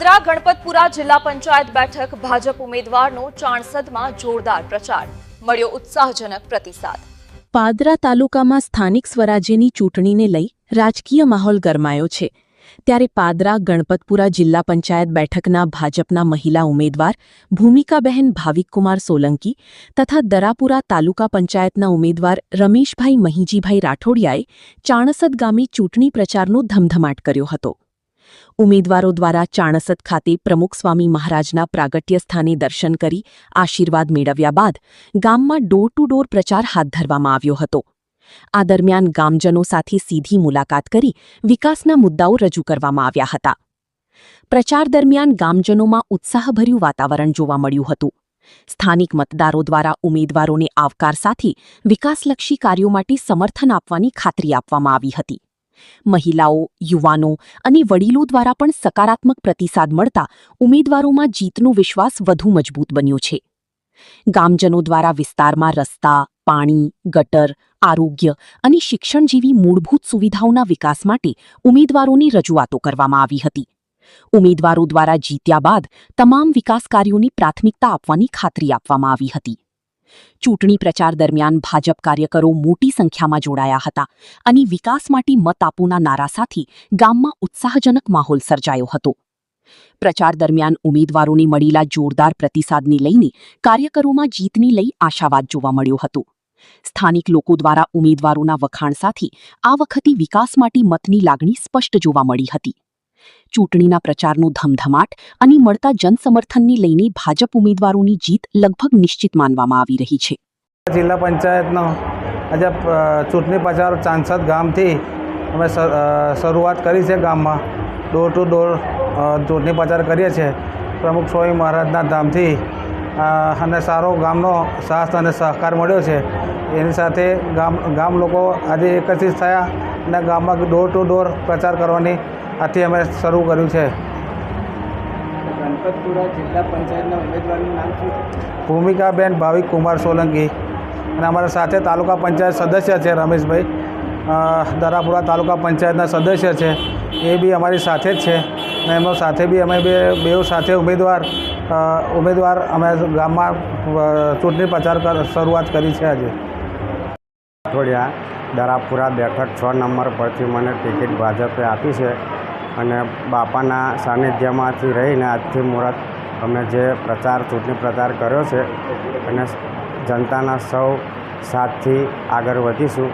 પાદરા ગણપતપુરા જિલ્લા પંચાયત બેઠક ભાજપ ઉમેદવારનો ચાણસદમાં જોરદાર પ્રચાર, મળ્યો ઉત્સાહજનક પ્રતિસાદ। પાદરા તાલુકામાં સ્થાનિક સ્વરાજ્યની ચૂંટણીને લઈ રાજકીય માહોલ ગરમાયો છે। ત્યારે પાદરા ગણપતપુરા જિલ્લા પંચાયત બેઠકના ભાજપના મહિલા ઉમેદવાર ભૂમિકાબહેન ભાવિકકુમાર સોલંકી તથા દરાપુરા તાલુકા પંચાયતના ઉમેદવાર રમેશભાઈ મહીજીભાઈ રાઠોડિયાએ ચાણસદ ગામે ચૂંટણી પ્રચારનો ધમધમાટ કર્યો હતો। ઉમેદવારો દ્વારા ચાણસદ ખાતે પ્રમુખ સ્વામી મહારાજના પ્રાગટ્ય સ્થાને દર્શન કરી આશીર્વાદ મેળવ્યા બાદ ગામમાં ડોર ટુ ડોર પ્રચાર હાથ ધરવામાં આવ્યો હતો। આ દરમિયાન ગામજનો સાથે સીધી મુલાકાત કરી વિકાસના મુદ્દાઓ રજૂ કરવામાં આવ્યા હતા। પ્રચાર દરમિયાન ગામજનોમાં ઉત્સાહભર્યું વાતાવરણ જોવા મળ્યું હતું। સ્થાનિક મતદારો દ્વારા ઉમેદવારોને આવકાર સાથે વિકાસલક્ષી કાર્યો માટે સમર્થન આપવાની ખાતરી આપવામાં આવી હતી। મહિલાઓ, યુવાનો અને વડીલો દ્વારા પણ સકારાત્મક પ્રતિસાદ મળતા ઉમેદવારોમાં જીતનો વિશ્વાસ વધુ મજબૂત બન્યો છે। ગામજનો દ્વારા વિસ્તારમાં રસ્તા, પાણી, ગટર, આરોગ્ય અને શિક્ષણ જેવી મૂળભૂત સુવિધાઓના વિકાસ માટે ઉમેદવારોની રજૂઆતો કરવામાં આવી હતી। ઉમેદવારો દ્વારા જીત્યા બાદ તમામ વિકાસ કાર્યોની પ્રાથમિકતા આપવાની ખાતરી આપવામાં આવી હતી। ચૂંટણી પ્રચાર દરમિયાન ભાજપ કાર્યકરો મોટી સંખ્યામાં જોડાયા હતા અને વિકાસ માટે મત આપોના નારા સાથે ગામમાં ઉત્સાહજનક માહોલ સર્જાયો હતો। પ્રચાર દરમિયાન ઉમેદવારોને મળેલા જોરદાર પ્રતિસાદને લઈને કાર્યકરોમાં જીતને લઈ આશાવાદ જોવા મળ્યો હતો। સ્થાનિક લોકો દ્વારા ઉમેદવારોના વખાણ સાથે આ વખતે વિકાસ માટે મતની લાગણી સ્પષ્ટ જોવા મળી હતી। ચૂંટણીના પ્રચારનો ધમધમાટ અને મળતા જનસમર્થનને લઈને ભાજપ ઉમેદવારોની જીત લગભગ નિશ્ચિત માનવામાં આવી રહી છે। જિલ્લા પંચાયતનો આજે ચૂંટણી પ્રચાર ચાણસદ ગામથી અમે શરૂઆત કરી છે। ગામમાં ડોર ટુ ડોર ચૂંટણી પ્રચાર કરીએ છીએ પ્રમુખ સ્વામી મહારાજના ધામથી અને સારો ગામનો સાથ અને સહકાર મળ્યો છે। એની સાથે ગામ લોકો આજે એકત્રિત થયા અને ગામમાં ડોર ટુ ડોર પ્રચાર કરવાની આથી અમે શરૂ કર્યું છે। ગણપતપુરા જિલ્લા પંચાયતના ઉમેદવારનું નામ શું છે? ભૂમિકાબેન ભાવિકકુમાર સોલંકી અને અમારા સાથે તાલુકા પંચાયત સદસ્ય છે રમેશભાઈ, દરાપુરા તાલુકા પંચાયતના સદસ્ય છે, એ બી અમારી સાથે જ છે અને એમનો સાથે બી અમે બે સાથે ઉમેદવાર અમે ગામમાં ચૂંટણી પ્રચાર શરૂઆત કરી છે। આજે રાઠોડિયા દરાપુરા બેઠક 6 નંબર પરથી મને ટિકિટ ભાજપે આપી છે અને બાપાના સાનિધ્યમાંથી રહીને આજથી મુહૂર્ત અમે જે ચૂંટણી પ્રચાર કર્યો છે અને જનતાના સૌ સાથથી આગળ વધીશું।